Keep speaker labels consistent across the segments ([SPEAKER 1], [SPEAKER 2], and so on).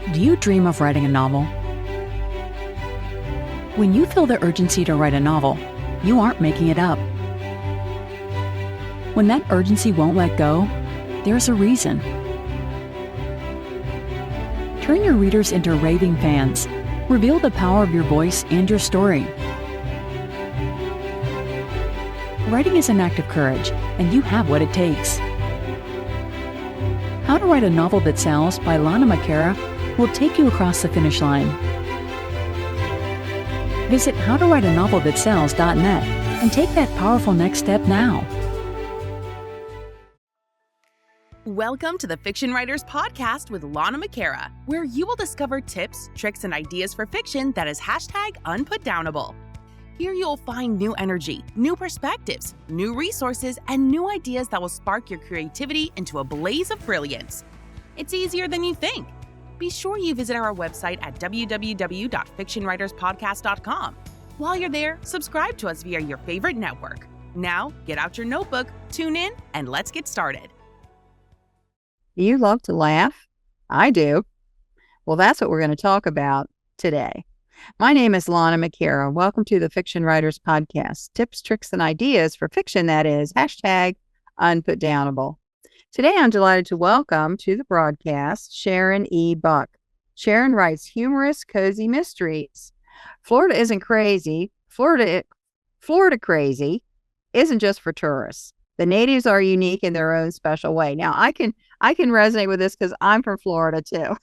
[SPEAKER 1] Do you dream of writing a novel? When you feel the urgency to write a novel, you aren't making it up. When that urgency won't let go, there's a reason. Turn your readers into raving fans. Reveal the power of your voice and your story. Writing is an act of courage, and you have what it takes. How to Write a Novel That Sells by Lana McAra will take you across the finish line. Visit howtowriteanovelthatsells.net and take that powerful next step now.
[SPEAKER 2] Welcome to the Fiction Writers Podcast with Lana McAra, where you will discover tips, tricks, and ideas for fiction that is #unputdownable. Here you'll find new energy, new perspectives, new resources, and new ideas that will spark your creativity into a blaze of brilliance. It's easier than you think. Be sure you visit our website at www.fictionwriterspodcast.com. While you're there, subscribe to us via your favorite network. Now, get out your notebook, tune in, and let's get started.
[SPEAKER 3] You love to laugh? I do. Well, that's what we're going to talk about today. My name is Lana McAra. Welcome to the Fiction Writers Podcast. Tips, tricks, and ideas for fiction that is #unputdownable. Today, I'm delighted to welcome to the broadcast Sharon E. Buck. Sharon writes humorous, cozy mysteries. Florida isn't crazy. Florida crazy isn't just for tourists. The natives are unique in their own special way. Now, I can resonate with this because I'm from Florida too.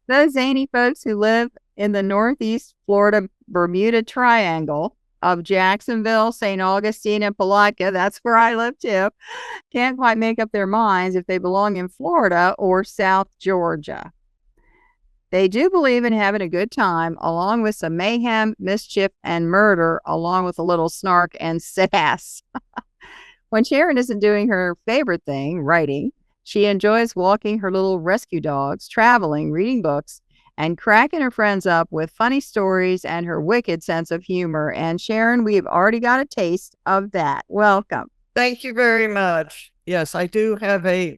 [SPEAKER 3] Those zany folks who live in the Northeast Florida Bermuda Triangle of Jacksonville, St. Augustine, and Palatka, that's where I live too, can't quite make up their minds if they belong in Florida or South Georgia. They do believe in having a good time, along with some mayhem, mischief, and murder, along with a little snark and sass. When Sharon isn't doing her favorite thing, writing, she enjoys walking her little rescue dogs, traveling, reading books, and cracking her friends up with funny stories and her wicked sense of humor. And Sharon, we've already got a taste of that. Welcome.
[SPEAKER 4] Thank you very much. Yes, I do have a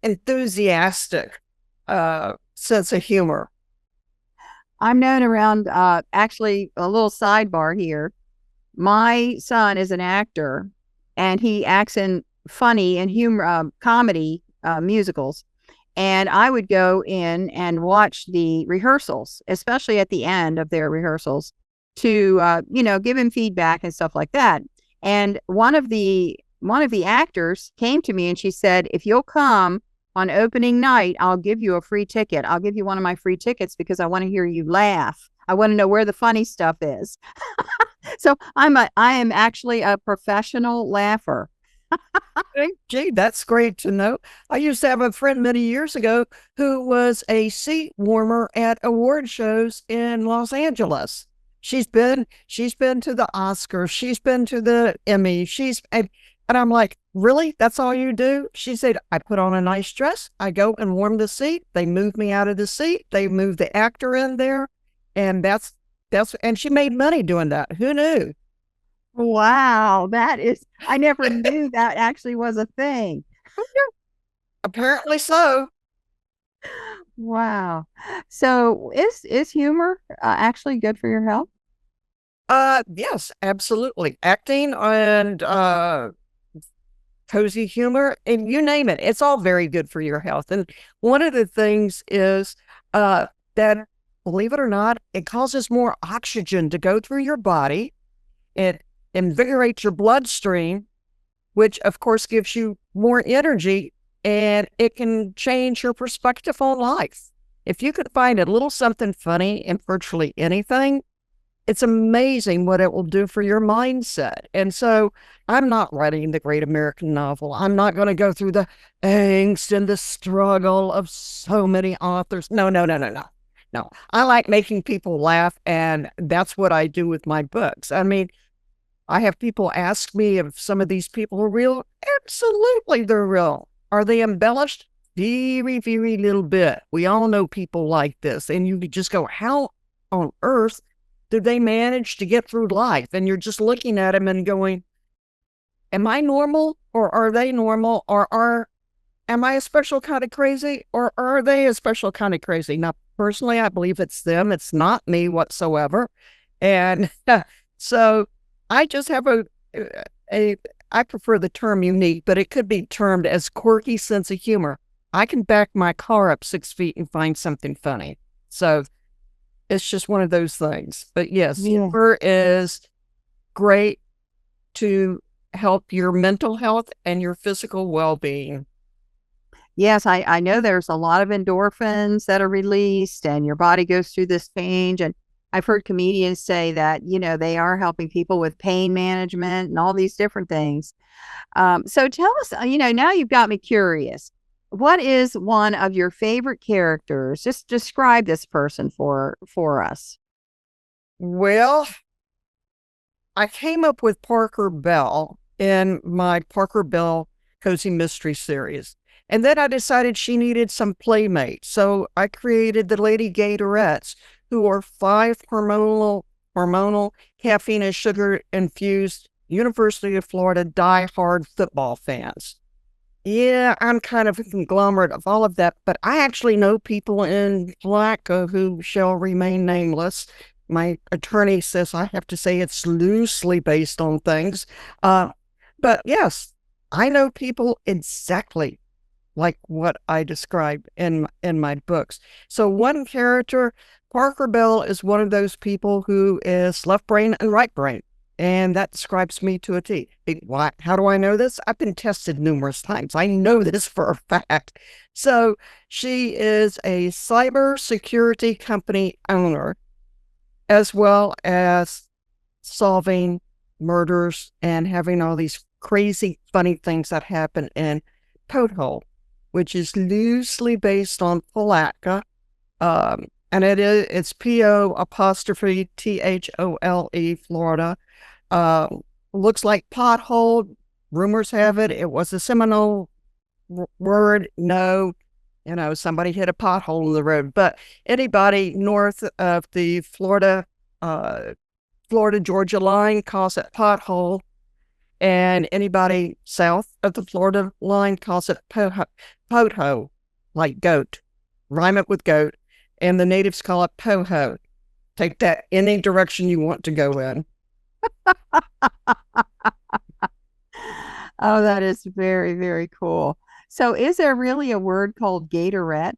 [SPEAKER 4] enthusiastic sense of humor.
[SPEAKER 3] I'm known around, actually, a little sidebar here. My son is an actor, and he acts in funny and humor, comedy musicals. And I would go in and watch the rehearsals, especially at the end of their rehearsals, to give him feedback and stuff like that. And one of the actors came to me and she said, "If you'll come on opening night, I'll give you a free ticket. I'll give you one of my free tickets because I want to hear you laugh. I want to know where the funny stuff is." So I am actually a professional laugher.
[SPEAKER 4] Gee, that's great to know. I used to have a friend many years ago who was a seat warmer at award shows in Los Angeles. She's been to the Oscars. She's been to the Emmy. And I'm like, really? That's all you do? She said, I put on a nice dress. I go and warm the seat. They move me out of the seat. They move the actor in there. And and she made money doing that. Who knew?
[SPEAKER 3] Wow, I never knew that actually was a thing.
[SPEAKER 4] Apparently so.
[SPEAKER 3] Wow. So is humor actually good for your health?
[SPEAKER 4] Yes, absolutely. Acting and cozy humor, and you name it, it's all very good for your health. And one of the things is that, believe it or not, it causes more oxygen to go through your body. It invigorates your bloodstream, which of course gives you more energy, and it can change your perspective on life. If you could find a little something funny in virtually anything, it's amazing what it will do for your mindset. And so I'm not writing the great American novel. I'm not going to go through the angst and the struggle of so many authors. No. I like making people laugh, and that's what I do with my books. I mean, I have people ask me if some of these people are real. Absolutely, they're real. Are they embellished? Very, very little bit. We all know people like this. And you could just go, how on earth did they manage to get through life? And you're just looking at them and going, am I normal, or are they normal, or am I a special kind of crazy, or are they a special kind of crazy? Now, personally, I believe it's them. It's not me whatsoever. And so I just have a, I prefer the term unique, but it could be termed as quirky sense of humor. I can back my car up 6 feet and find something funny. So it's just one of those things. But yes, humor is great to help your mental health and your physical well-being.
[SPEAKER 3] Yes, I know there's a lot of endorphins that are released and your body goes through this change. And I've heard comedians say that, they are helping people with pain management and all these different things. So tell us, now you've got me curious. What is one of your favorite characters? Just describe this person for us.
[SPEAKER 4] Well, I came up with Parker Bell in my Parker Bell Cozy Mystery series. And then I decided she needed some playmates. So I created the Lady Gatorettes, who are 5 hormonal caffeine and sugar infused University of Florida diehard football fans. Yeah, I'm kind of a conglomerate of all of that, but I actually know people in Palatka who shall remain nameless. My attorney says I have to say it's loosely based on things. But yes, I know people exactly like what I describe in my books. So one character, Parker Bell, is one of those people who is left brain and right brain. And that describes me to a T. Why? How do I know this? I've been tested numerous times. I know this for a fact. So she is a cybersecurity company owner, as well as solving murders and having all these crazy, funny things that happen in Pothole, which is loosely based on Palatka. And it's PO''THOLE, Florida. Looks like pothole. Rumors have it was a Seminole word. No, somebody hit a pothole in the road. But anybody north of the Florida, Georgia line calls it pothole. And anybody south of the Florida line calls it pothole, like goat. Rhyme it with goat. And the natives call it poho. Take that any direction you want to go in.
[SPEAKER 3] Oh, that is very, very cool. So is there really a word called Gatorette?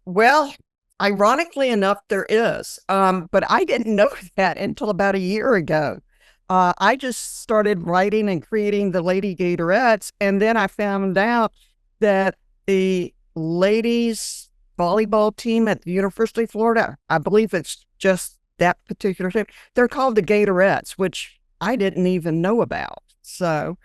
[SPEAKER 4] Well, ironically enough, there is. But I didn't know that until about a year ago. I just started writing and creating the Lady Gatorettes, and then I found out that the ladies volleyball team at the University of Florida, I believe it's just that particular team, they're called the Gatorettes, which I didn't even know about. So,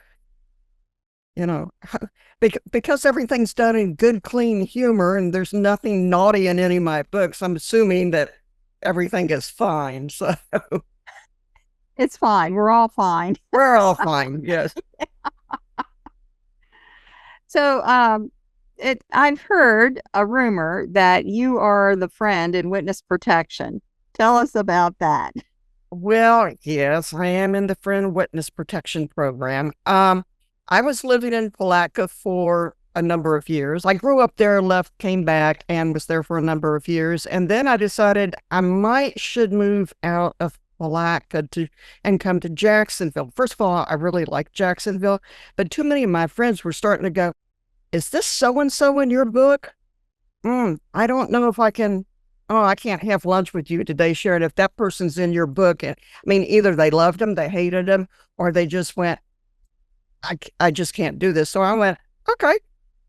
[SPEAKER 4] because everything's done in good, clean humor and there's nothing naughty in any of my books, I'm assuming that everything is fine. So
[SPEAKER 3] it's fine. We're all fine.
[SPEAKER 4] We're all fine. Yes.
[SPEAKER 3] So, I've heard a rumor that you are the friend in witness protection. Tell us about that.
[SPEAKER 4] Well, yes, I am in the Friend Witness Protection Program. I was living in Palatka for a number of years. I grew up there, left, came back, and was there for a number of years. And then I decided I should move out of Palatka and come to Jacksonville. First of all, I really like Jacksonville, but too many of my friends were starting to go, "Is this so-and-so in your book? I don't know if I can. Oh, I can't have lunch with you today, Sharon, if that person's in your book." And either they loved him, they hated him, or they just went, I just can't do this. So I went, okay.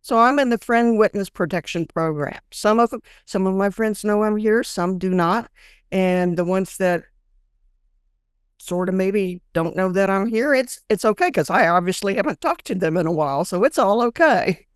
[SPEAKER 4] So I'm in the Friend Witness Protection Program. Some of my friends know I'm here, some do not. And the ones that sort of maybe don't know that I'm here, it's okay, because I obviously haven't talked to them in a while, so it's all okay.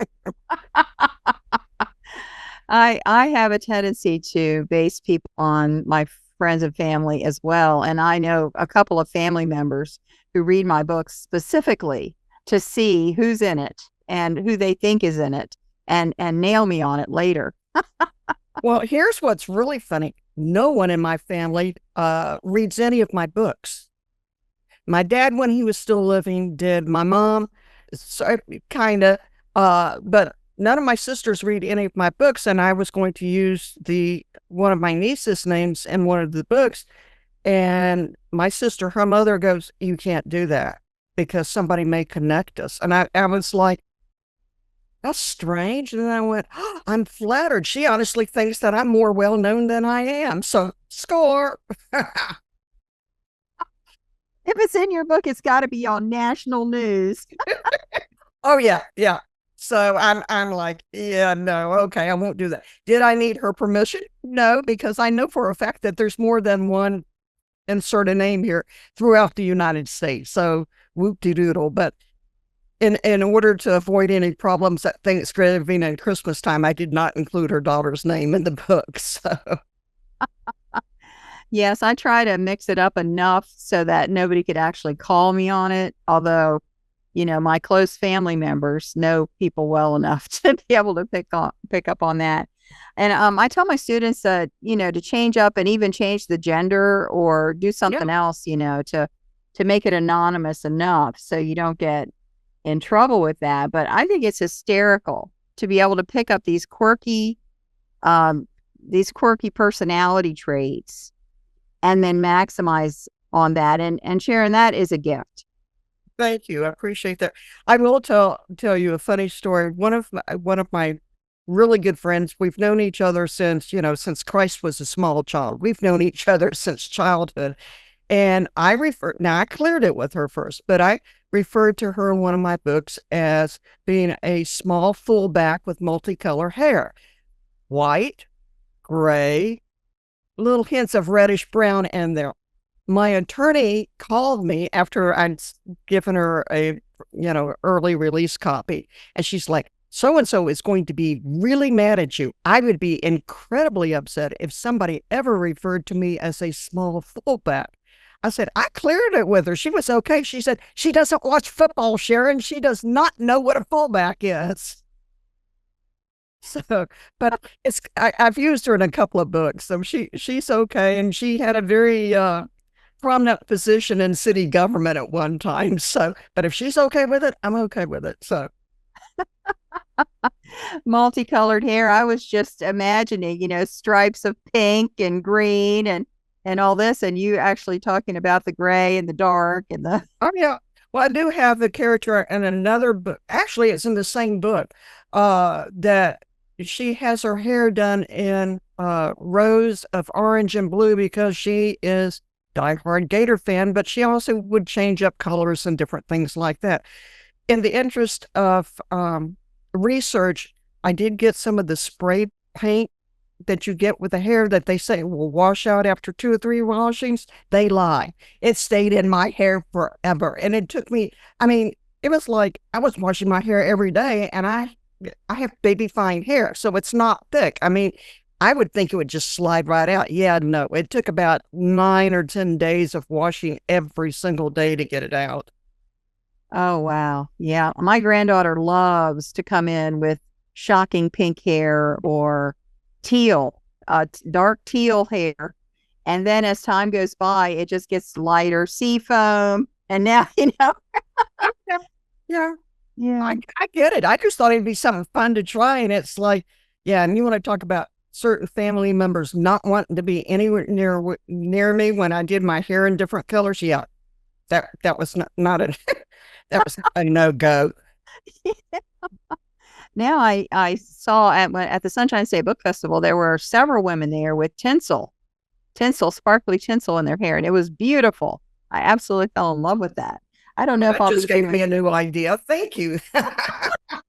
[SPEAKER 3] I have a tendency to base people on my friends and family as well. And I know a couple of family members who read my books specifically to see who's in it and who they think is in it and nail me on it later.
[SPEAKER 4] Well, here's what's really funny. No one in my family reads any of my books. My dad, when he was still living, did. My mom, kind of. But none of my sisters read any of my books, and I was going to use one of my niece's names in one of the books. And my sister, her mother goes, "You can't do that because somebody may connect us." And I was like, "That's strange." And then I went, "Oh, I'm flattered. She honestly thinks that I'm more well known than I am. So score."
[SPEAKER 3] If it's in your book, it's got to be on national news.
[SPEAKER 4] Oh yeah, yeah. So I'm like, yeah, no, okay, I won't do that. Did I need her permission? No, because I know for a fact that there's more than one insert a name here throughout the United States. So whoop-de-doodle. But in order to avoid any problems at Thanksgiving and Christmas time, I did not include her daughter's name in the book. So
[SPEAKER 3] Yes, I try to mix it up enough so that nobody could actually call me on it. Although, my close family members know people well enough to be able to pick up on that. And I tell my students that, to change up and even change the gender or do something else, to make it anonymous enough so you don't get in trouble with that. But I think it's hysterical to be able to pick up these quirky personality traits and then maximize on that. And Sharon, that is a gift.
[SPEAKER 4] thank you. I appreciate that. I will tell you a funny story. One of my really good friends, we've known each other since Christ was a small child. We've known each other since childhood. And now I cleared it with her first, but I referred to her in one of my books as being a small fullback with multicolor hair. White, gray, little hints of reddish brown in there. My attorney called me after I'd given her a, early release copy. And she's like, "So-and-so is going to be really mad at you. I would be incredibly upset if somebody ever referred to me as a small fullback." I said, I cleared it with her. She was okay. She said, "She doesn't watch football, Sharon. She does not know what a fullback is." So, but I've used her in a couple of books, so she's okay. And she had a very prominent position in city government at one time. So, but if she's okay with it, I'm okay with it. So,
[SPEAKER 3] Multicolored hair. I was just imagining, stripes of pink and green and all this, and you actually talking about the gray and the dark and the.
[SPEAKER 4] oh yeah. Well, I do have the character in another book. Actually, it's in the same book. That she has her hair done in rows of orange and blue because she is diehard Gator fan, but she also would change up colors and different things like that. In the interest of research, I did get some of the spray paint that you get with the hair that they say will wash out after 2 or 3 washings. They lie. It stayed in my hair forever. And it took me, it was like I was washing my hair every day, and I have baby fine hair, so it's not thick. I would think it would just slide right out. Yeah, no, it took about 9 or 10 days of washing every single day to get it out.
[SPEAKER 3] Oh, wow. Yeah. My granddaughter loves to come in with shocking pink hair or teal, dark teal hair. And then as time goes by, it just gets lighter sea foam. And now,
[SPEAKER 4] Yeah.
[SPEAKER 3] Yeah.
[SPEAKER 4] I get it. I just thought it'd be something fun to try. And it's like, yeah. And you want to talk about certain family members not wanting to be anywhere near me when I did my hair in different colors. Yeah. That was not a, that was a no-go.
[SPEAKER 3] Now I saw at the Sunshine State Book Festival, there were several women there with sparkly tinsel in their hair, and it was beautiful. I absolutely fell in love with that. I don't know if I'll
[SPEAKER 4] just gave me a new idea. Thank you.
[SPEAKER 3] I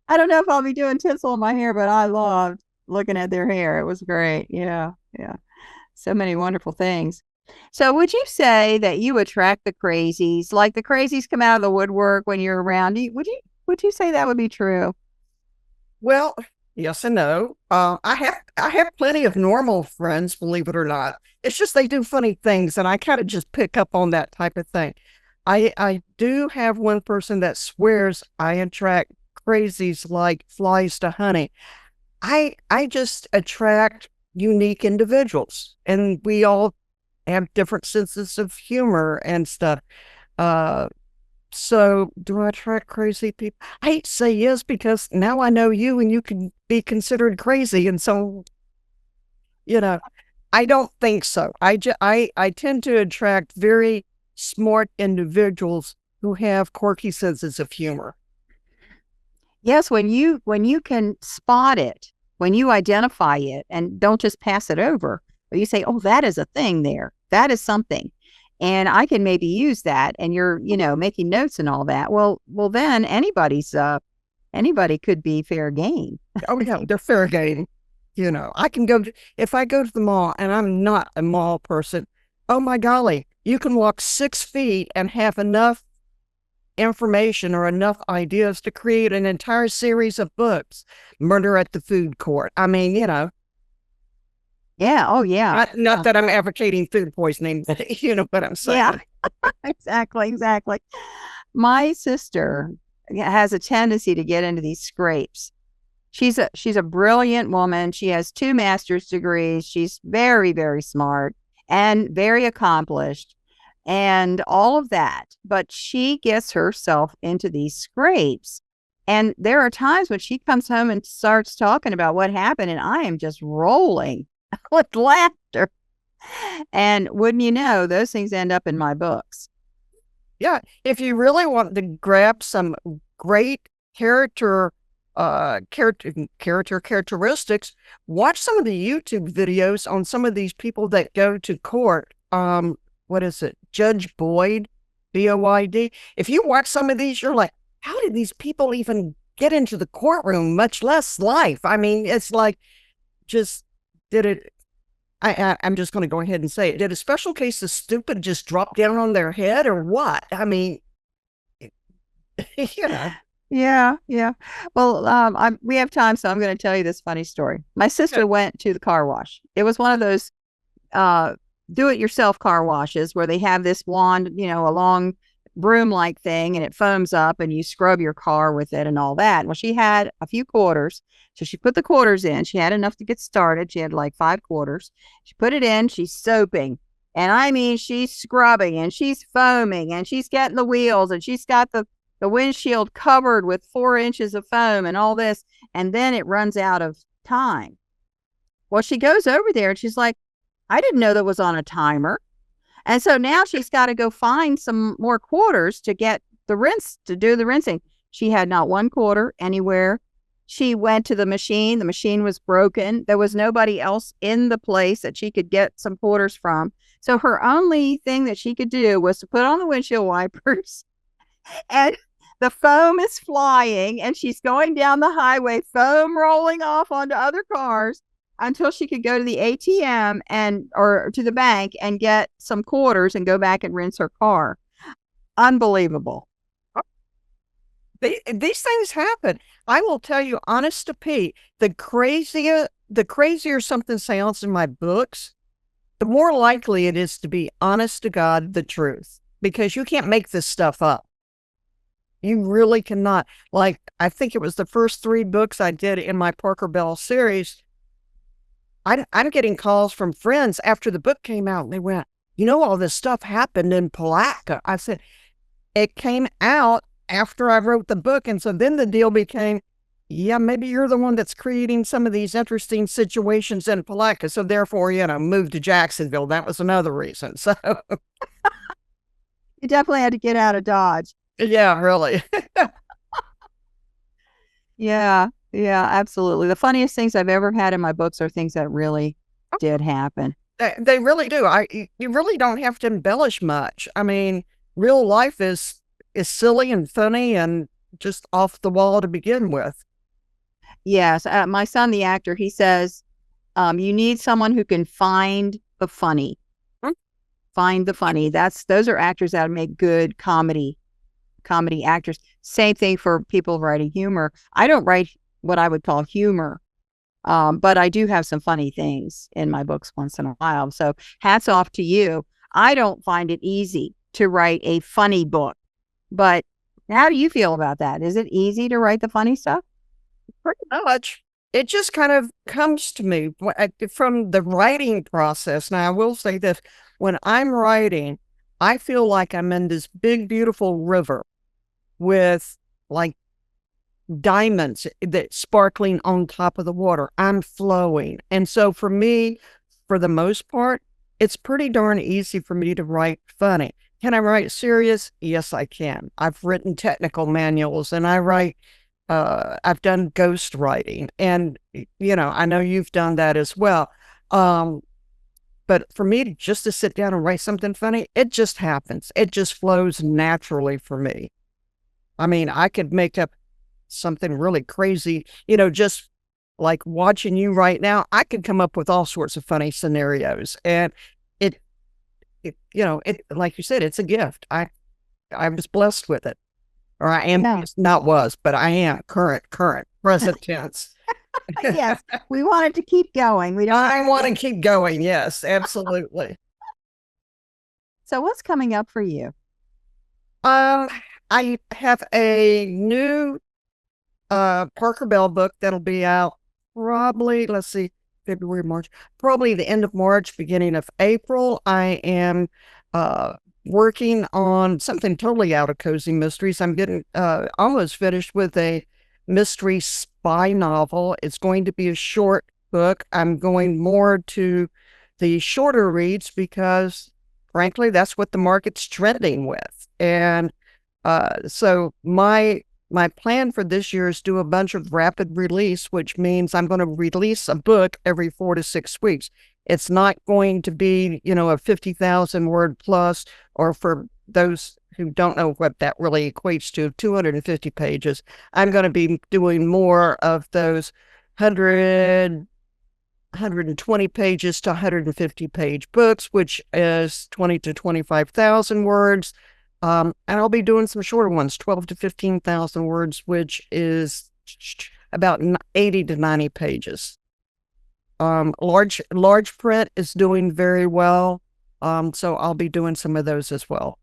[SPEAKER 3] don't know if I'll be doing tinsel in my hair, but I loved looking at their hair. It was great. Yeah. Yeah. So many wonderful things. So would you say that you attract the crazies? Like the crazies come out of the woodwork when you're around? Would you say that would be true?
[SPEAKER 4] Well, yes and no. I have plenty of normal friends, believe it or not. It's just they do funny things, and I kind of just pick up on that type of thing. I do have one person that swears I attract crazies like flies to honey. I just attract unique individuals, and we all have different senses of humor and stuff. So do I attract crazy people? I hate to say yes, because now I know you and you can be considered crazy. And so, I don't think so. I tend to attract very smart individuals who have quirky senses of humor.
[SPEAKER 3] Yes, when you can spot it, when you identify it and don't just pass it over, but you say, "Oh, that is a thing there. That is something." And I can maybe use that, and you're, making notes and all that. Well, then anybody could be fair game.
[SPEAKER 4] Oh yeah, they're fair game. I can if I go to the mall and I'm not a mall person, oh my golly, you can walk 6 feet and have enough information or enough ideas to create an entire series of books. Murder at the Food Court. I mean,
[SPEAKER 3] Yeah. Oh, yeah.
[SPEAKER 4] not that I'm advocating food poisoning, but you know what I'm saying.
[SPEAKER 3] Yeah. Exactly. My sister has a tendency to get into these scrapes. She's a brilliant woman. She has 2 master's degrees. She's very, very smart and very accomplished and all of that. But she gets herself into these scrapes. And there are times when she comes home and starts talking about what happened, and I am just rolling with laughter. And wouldn't you know, those things end up in my books.
[SPEAKER 4] Yeah. If you really want to grab some great characteristics, watch some of the YouTube videos on some of these people that go to court. What is it? Judge Boyd, Boyd. If you watch some of these, you're like, how did these people even get into the courtroom, much less life? I mean, it's like, just did it. I'm just going to go ahead and say it. Did a special case of stupid just drop down on their head or what? I mean,
[SPEAKER 3] Yeah. Well, we have time, so I'm going to tell you this funny story. My sister went to the car wash. It was one of those do-it-yourself car washes where they have this wand, a long broom-like thing, and it foams up, and you scrub your car with it and all that. Well, she had a few quarters, so she put the quarters in. She had enough to get started. She had like 5 quarters. She put it in. She's soaping. And I mean, she's scrubbing, and she's foaming, and she's getting the wheels, and she's got the windshield covered with 4 inches of foam and all this, and then it runs out of time. Well, she goes over there and she's like, I didn't know that was on a timer. And so now she's got to go find some more quarters to get to do the rinsing. She had not 1 quarter anywhere. She went to the machine. The machine was broken. There was nobody else in the place that she could get some quarters from. So her only thing that she could do was to put on the windshield wipers, and the foam is flying, and she's going down the highway, foam rolling off onto other cars, until she could go to the ATM or to the bank and get some quarters and go back and rinse her car. Unbelievable.
[SPEAKER 4] These things happen. I will tell you, honest to Pete, the crazier something sounds in my books, the more likely it is to be honest to God, the truth, because you can't make this stuff up. You really cannot. Like, I think it was the first 3 books I did in my Parker Bell series. I'm getting calls from friends after the book came out, and they went, all this stuff happened in Palatka. I said, it came out after I wrote the book. And so then the deal became, yeah, maybe you're the one that's creating some of these interesting situations in Palatka. So therefore, move to Jacksonville. That was another reason. So
[SPEAKER 3] you definitely had to get out of Dodge.
[SPEAKER 4] Yeah, really.
[SPEAKER 3] Yeah, absolutely. The funniest things I've ever had in my books are things that really did happen.
[SPEAKER 4] They really do. You really don't have to embellish much. I mean, real life is silly and funny and just off the wall to begin with.
[SPEAKER 3] Yes. My son, the actor, he says, you need someone who can find the funny. Find the funny. Those are actors that make good comedy actors. Same thing for people writing humor. I don't write what I would call humor, but I do have some funny things in my books once in a while. So hats off to you. I don't find it easy to write a funny book, but how do you feel about that? Is it easy to write the funny stuff?
[SPEAKER 4] Pretty much. It just kind of comes to me from the writing process. Now, I will say this. When I'm writing, I feel like I'm in this big, beautiful river. with like diamonds that sparkling on top of the water. I'm flowing. And so for me, for the most part, it's pretty darn easy for me to write funny. Can I write serious? Yes, I can. I've written technical manuals and I've done ghost writing, and, I know you've done that as well. But for me just to sit down and write something funny, it just happens. It just flows naturally for me. I mean, I could make up something really crazy, just like watching you right now. I could come up with all sorts of funny scenarios, and it like you said, it's a gift. I was blessed with it, or I am.
[SPEAKER 3] Yeah.
[SPEAKER 4] Not was, but I am current present tense.
[SPEAKER 3] Yes, we want it to keep going.
[SPEAKER 4] I want to keep going. Yes, absolutely.
[SPEAKER 3] So what's coming up for you?
[SPEAKER 4] I have a new Parker Bell book that'll be out probably, let's see, February, March, probably the end of March, beginning of April. I am working on something totally out of cozy mysteries. I'm getting almost finished with a mystery spy novel. It's going to be a short book. I'm going more to the shorter reads because, frankly, that's what the market's trending with. And so my plan for this year is do a bunch of rapid release, which means I'm going to release a book every 4 to 6 weeks. It's not going to be, a 50,000 word plus, or for those who don't know what that really equates to, 250 pages. I'm going to be doing more of those 120 pages to 150 page books, which is 20 to 25,000 words. And I'll be doing some shorter ones, 12 to 15,000 words, which is about 80 to 90 pages. Large print is doing very well. So I'll be doing some of those as well.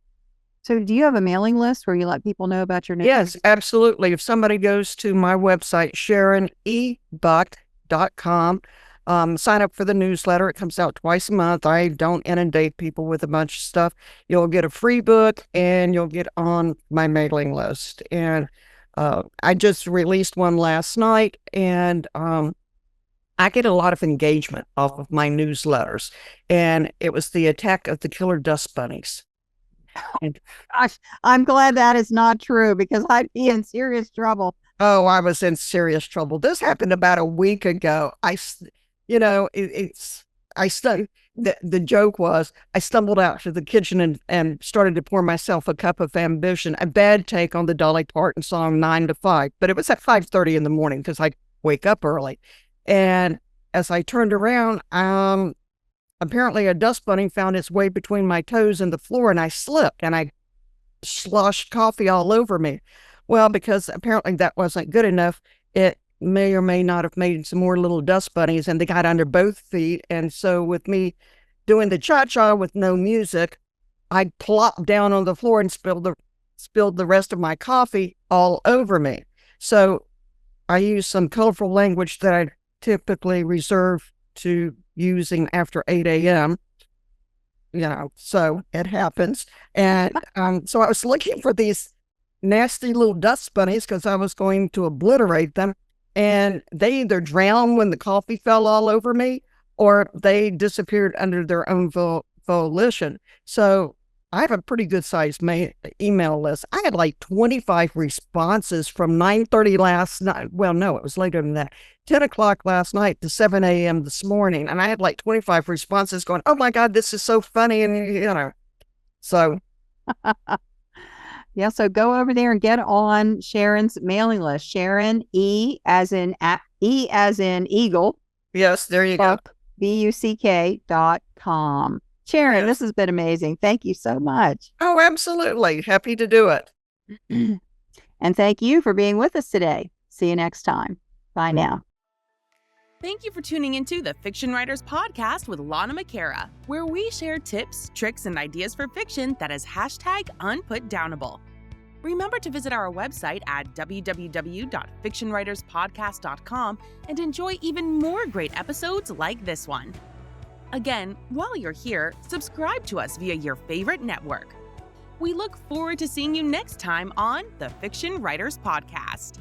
[SPEAKER 3] So do you have a mailing list where you let people know about your new?
[SPEAKER 4] Yes, absolutely. If somebody goes to my website, SharonEbuck.com, sign up for the newsletter. It comes out twice a month. I don't inundate people with a bunch of stuff. You'll get a free book and you'll get on my mailing list. And I just released one last night, and I get a lot of engagement off of my newsletters. And it was the attack of the killer dust bunnies. And,
[SPEAKER 3] Gosh, I'm glad that is not true, because I'd be in serious trouble.
[SPEAKER 4] oh, I was in serious trouble. This happened about a week ago. The joke was I stumbled out to the kitchen and started to pour myself a cup of ambition, a bad take on the Dolly Parton song 9 to 5, but it was at 5:30 in the morning because I wake up early. And as I turned around, apparently a dust bunny found its way between my toes and the floor, and I slipped and I sloshed coffee all over me. Well, because apparently that wasn't good enough, it may or may not have made some more little dust bunnies, and they got under both feet. And so with me doing the cha-cha with no music, I plopped down on the floor and spilled the rest of my coffee all over me. So I used some colorful language that I typically reserve to using after 8 a.m. So it happens. And so I was looking for these nasty little dust bunnies because I was going to obliterate them. And they either drowned when the coffee fell all over me, or they disappeared under their own volition. So I have a pretty good sized email list. I had like 25 responses from 9:30 last night. Well, no, it was later than that. 10 o'clock last night to 7 a.m. this morning. And I had like 25 responses going, oh my God, this is so funny. And, so.
[SPEAKER 3] Yeah, so go over there and get on Sharon's mailing list. Sharon E as in Eagle.
[SPEAKER 4] Yes, there you go.
[SPEAKER 3] BUCK.com. Sharon,
[SPEAKER 4] Yes.
[SPEAKER 3] This has been amazing. Thank you so much.
[SPEAKER 4] Oh, absolutely. Happy to do it.
[SPEAKER 3] And thank you for being with us today. See you next time. Bye now.
[SPEAKER 2] Thank you for tuning into the Fiction Writers Podcast with Lana McAra, where we share tips, tricks, and ideas for fiction that is #unputdownable. Remember to visit our website at www.fictionwriterspodcast.com and enjoy even more great episodes like this one. Again, while you're here, subscribe to us via your favorite network. We look forward to seeing you next time on the Fiction Writers Podcast.